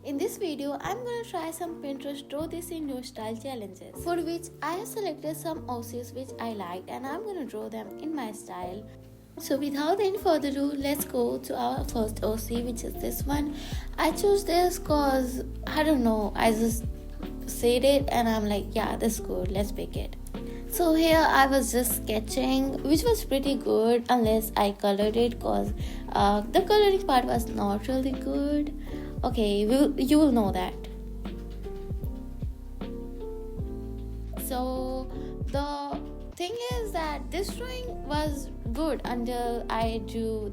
In this video, I'm gonna try some Pinterest draw this in your style challenges, for which I have selected some OCs which I liked and I'm gonna draw them in my style. So without any further ado, let's go to our first OC, which is this one. I chose this cause I don't know, I just said it and I'm like, yeah, this is good, let's pick it. So here I was just sketching, which was pretty good unless I colored it, cause the coloring part was not really good. Okay, you will know that. So the thing is that this drawing was good until I drew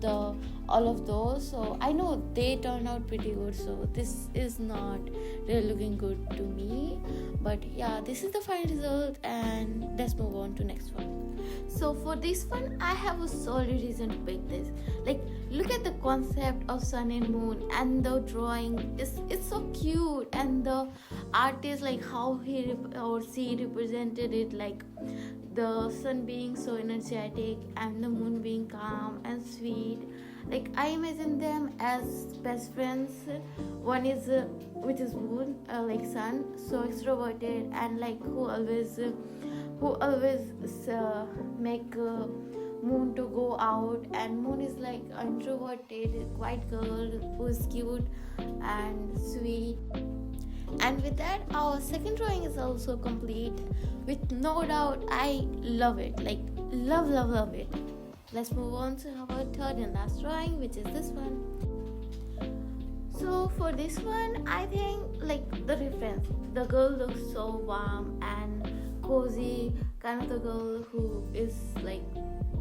all of those. So I know they turned out pretty good. So this is not really looking good to me. But yeah, this is the final result, and let's move on to next one. So for this one, I have a solid reason to pick this. Like, look at the concept of sun and moon, and the drawing it's so cute, and the artist, like how he or she represented it, like the sun being so energetic and the moon being calm and sweet. Like I imagine them as best friends. One is which is moon, like sun, so extroverted and like who always make moon to go out, and moon is like introverted quiet girl who is cute and sweet. And with that, our second drawing is also complete. With no doubt, I love it. Like love it. Let's move on to our third and last drawing, which is this one. So for this one, I think like the reference, the girl looks so warm and cozy, kind of the girl who is like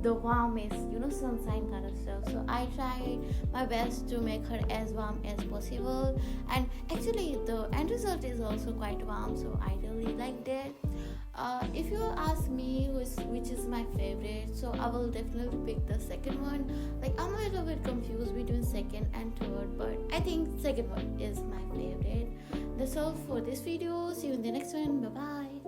the warmest, sunshine kind of stuff. So I tried my best to make her as warm as possible, and actually the end result is also quite warm, so I really liked it. If you ask me which is my favorite, so I will definitely pick the second one. Like I'm a little bit confused between second and third, but I think second one is my favorite. That's all for this video. See you in the next one. Bye bye.